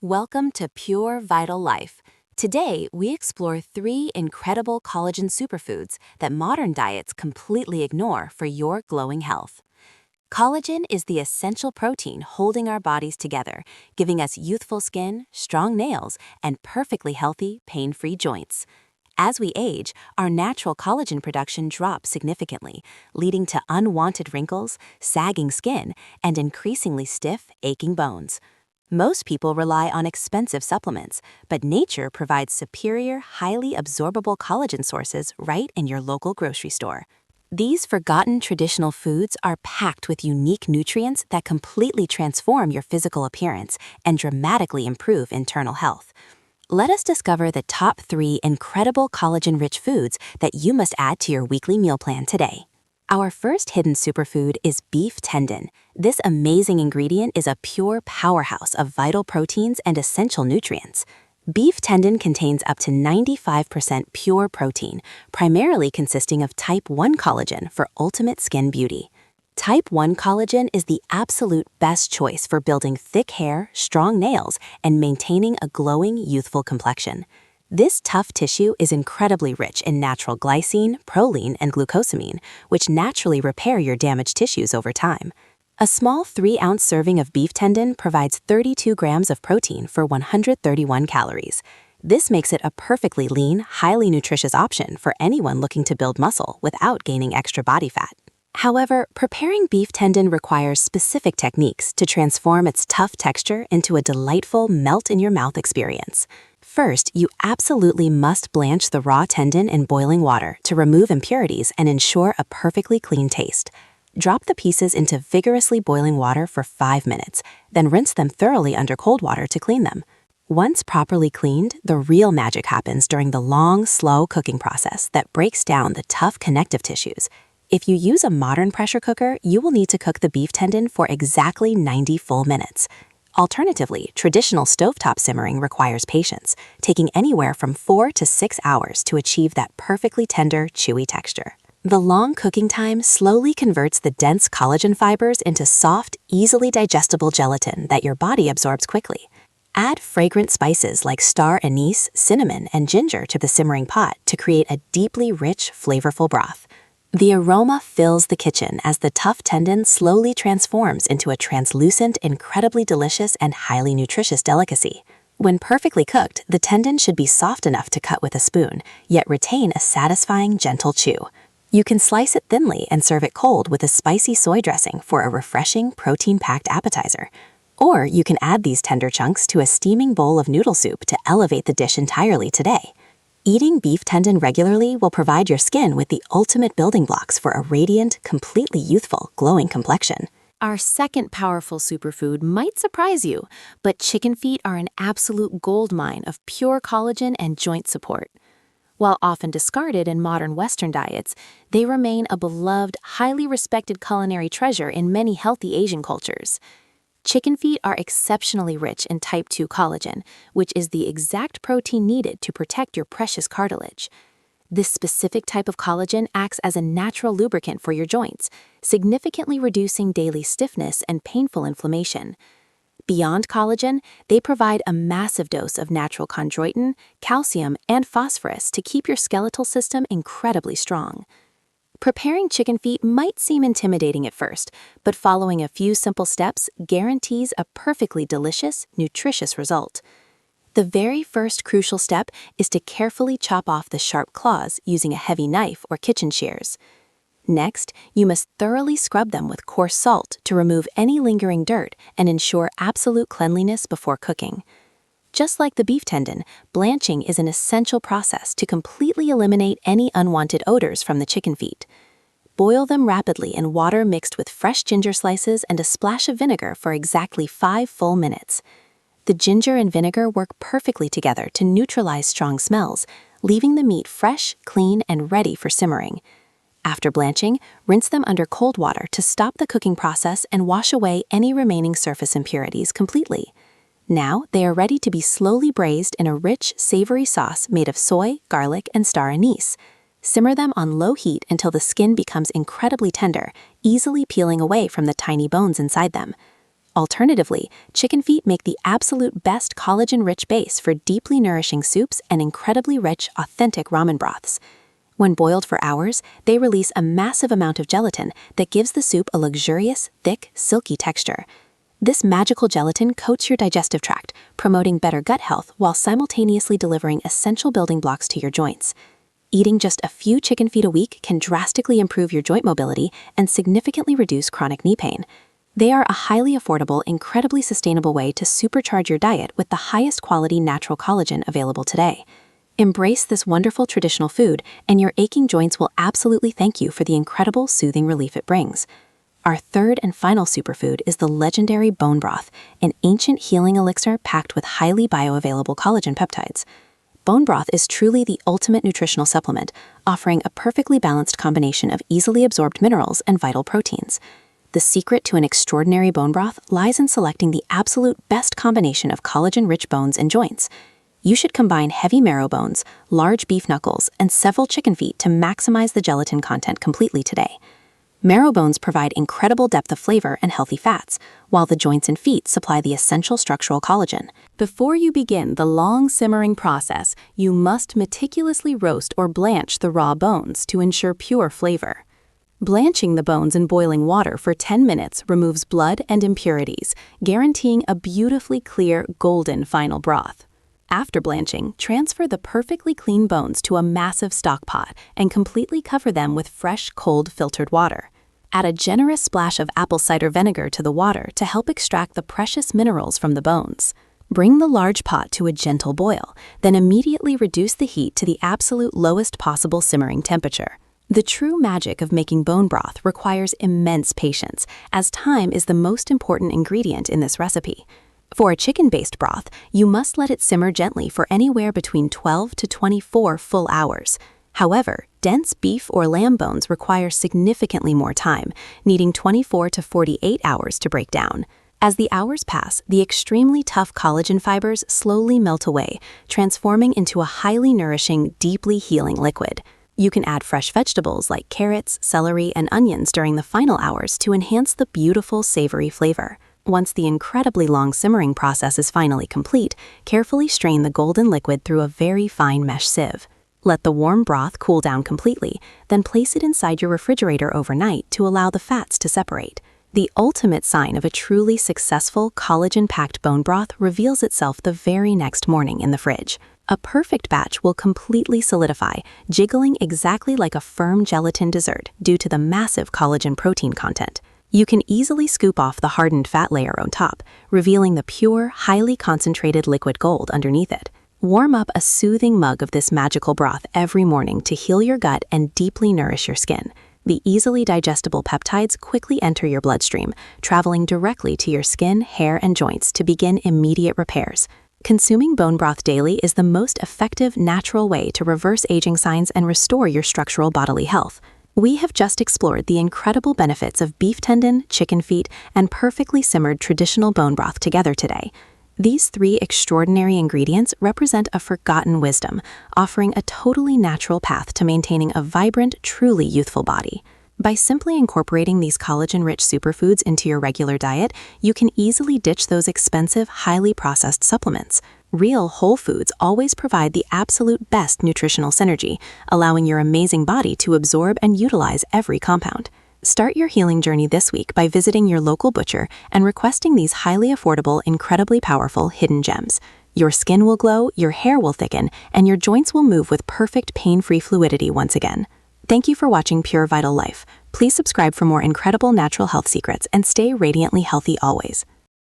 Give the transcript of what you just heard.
Welcome to Pure Vital Life. Today, we explore 3 incredible collagen superfoods that modern diets completely ignore for your glowing health. Collagen is the essential protein holding our bodies together, giving us youthful skin, strong nails, and perfectly healthy, pain-free joints. As we age, our natural collagen production drops significantly, leading to unwanted wrinkles, sagging skin, and increasingly stiff, aching bones. Most people rely on expensive supplements, but nature provides superior, highly absorbable collagen sources right in your local grocery store. These forgotten traditional foods are packed with unique nutrients that completely transform your physical appearance and dramatically improve internal health. Let us discover the top 3 incredible collagen-rich foods that you must add to your weekly meal plan today. Our first hidden superfood is beef tendon. This amazing ingredient is a pure powerhouse of vital proteins and essential nutrients. Beef tendon contains up to 95% pure protein, primarily consisting of type 1 collagen for ultimate skin beauty. Type 1 collagen is the absolute best choice for building thick hair, strong nails, and maintaining a glowing, youthful complexion. This tough tissue is incredibly rich in natural glycine, proline, and glucosamine, which naturally repair your damaged tissues over time. A small 3-ounce serving of beef tendon provides 32 grams of protein for 131 calories. This makes it a perfectly lean, highly nutritious option for anyone looking to build muscle without gaining extra body fat. However, preparing beef tendon requires specific techniques to transform its tough texture into a delightful melt-in-your-mouth experience. First, you absolutely must blanch the raw tendon in boiling water to remove impurities and ensure a perfectly clean taste. Drop the pieces into vigorously boiling water for 5 minutes, then rinse them thoroughly under cold water to clean them. Once properly cleaned, the real magic happens during the long, slow cooking process that breaks down the tough connective tissues. If you use a modern pressure cooker, you will need to cook the beef tendon for exactly 90 full minutes. Alternatively, traditional stovetop simmering requires patience, taking anywhere from 4 to 6 hours to achieve that perfectly tender, chewy texture. The long cooking time slowly converts the dense collagen fibers into soft, easily digestible gelatin that your body absorbs quickly. Add fragrant spices like star anise, cinnamon, and ginger to the simmering pot to create a deeply rich, flavorful broth. The aroma fills the kitchen as the tough tendon slowly transforms into a translucent, incredibly delicious, and highly nutritious delicacy. When perfectly cooked, the tendon should be soft enough to cut with a spoon, yet retain a satisfying, gentle chew. You can slice it thinly and serve it cold with a spicy soy dressing for a refreshing, protein-packed appetizer. Or you can add these tender chunks to a steaming bowl of noodle soup to elevate the dish entirely today. Eating beef tendon regularly will provide your skin with the ultimate building blocks for a radiant, completely youthful, glowing complexion. Our second powerful superfood might surprise you, but chicken feet are an absolute goldmine of pure collagen and joint support. While often discarded in modern Western diets, they remain a beloved, highly respected culinary treasure in many healthy Asian cultures. Chicken feet are exceptionally rich in type 2 collagen, which is the exact protein needed to protect your precious cartilage. This specific type of collagen acts as a natural lubricant for your joints, significantly reducing daily stiffness and painful inflammation. Beyond collagen, they provide a massive dose of natural chondroitin, calcium, and phosphorus to keep your skeletal system incredibly strong. Preparing chicken feet might seem intimidating at first, but following a few simple steps guarantees a perfectly delicious, nutritious result. The very first crucial step is to carefully chop off the sharp claws using a heavy knife or kitchen shears. Next, you must thoroughly scrub them with coarse salt to remove any lingering dirt and ensure absolute cleanliness before cooking. Just like the beef tendon, blanching is an essential process to completely eliminate any unwanted odors from the chicken feet. Boil them rapidly in water mixed with fresh ginger slices and a splash of vinegar for exactly 5 full minutes. The ginger and vinegar work perfectly together to neutralize strong smells, leaving the meat fresh, clean, and ready for simmering. After blanching, rinse them under cold water to stop the cooking process and wash away any remaining surface impurities completely. Now, they are ready to be slowly braised in a rich, savory sauce made of soy, garlic, and star anise. Simmer them on low heat until the skin becomes incredibly tender, easily peeling away from the tiny bones inside them. Alternatively, chicken feet make the absolute best collagen-rich base for deeply nourishing soups and incredibly rich, authentic ramen broths. When boiled for hours, they release a massive amount of gelatin that gives the soup a luxurious, thick, silky texture. This magical gelatin coats your digestive tract, promoting better gut health while simultaneously delivering essential building blocks to your joints. Eating just a few chicken feet a week can drastically improve your joint mobility and significantly reduce chronic knee pain. They are a highly affordable, incredibly sustainable way to supercharge your diet with the highest quality natural collagen available today. Embrace this wonderful traditional food, and your aching joints will absolutely thank you for the incredible soothing relief it brings. Our third and final superfood is the legendary bone broth, an ancient healing elixir packed with highly bioavailable collagen peptides. Bone broth is truly the ultimate nutritional supplement, offering a perfectly balanced combination of easily absorbed minerals and vital proteins. The secret to an extraordinary bone broth lies in selecting the absolute best combination of collagen-rich bones and joints. You should combine heavy marrow bones, large beef knuckles, and several chicken feet to maximize the gelatin content completely today. Marrow bones provide incredible depth of flavor and healthy fats, while the joints and feet supply the essential structural collagen. Before you begin the long simmering process, you must meticulously roast or blanch the raw bones to ensure pure flavor. Blanching the bones in boiling water for 10 minutes removes blood and impurities, guaranteeing a beautifully clear, golden final broth. After blanching, transfer the perfectly clean bones to a massive stock pot and completely cover them with fresh, cold, filtered water. Add a generous splash of apple cider vinegar to the water to help extract the precious minerals from the bones. Bring the large pot to a gentle boil, then immediately reduce the heat to the absolute lowest possible simmering temperature. The true magic of making bone broth requires immense patience, as time is the most important ingredient in this recipe. For a chicken-based broth, you must let it simmer gently for anywhere between 12 to 24 full hours. However, dense beef or lamb bones require significantly more time, needing 24 to 48 hours to break down. As the hours pass, the extremely tough collagen fibers slowly melt away, transforming into a highly nourishing, deeply healing liquid. You can add fresh vegetables like carrots, celery, and onions during the final hours to enhance the beautiful, savory flavor. Once the incredibly long simmering process is finally complete, carefully strain the golden liquid through a very fine mesh sieve. Let the warm broth cool down completely, then place it inside your refrigerator overnight to allow the fats to separate. The ultimate sign of a truly successful collagen-packed bone broth reveals itself the very next morning in the fridge. A perfect batch will completely solidify, jiggling exactly like a firm gelatin dessert due to the massive collagen protein content. You can easily scoop off the hardened fat layer on top, revealing the pure, highly concentrated liquid gold underneath it. Warm up a soothing mug of this magical broth every morning to heal your gut and deeply nourish your skin. The easily digestible peptides quickly enter your bloodstream, traveling directly to your skin, hair, and joints to begin immediate repairs. Consuming bone broth daily is the most effective, natural way to reverse aging signs and restore your structural bodily health. We have just explored the incredible benefits of beef tendon, chicken feet, and perfectly simmered traditional bone broth together today. These three extraordinary ingredients represent a forgotten wisdom, offering a totally natural path to maintaining a vibrant, truly youthful body. By simply incorporating these collagen-rich superfoods into your regular diet, you can easily ditch those expensive, highly processed supplements. Real whole foods always provide the absolute best nutritional synergy, allowing your amazing body to absorb and utilize every compound. Start your healing journey this week by visiting your local butcher and requesting these highly affordable, incredibly powerful hidden gems. Your skin will glow, your hair will thicken, and your joints will move with perfect pain-free fluidity once again. Thank you for watching Pure Vital Life. Please subscribe for more incredible natural health secrets and stay radiantly healthy always.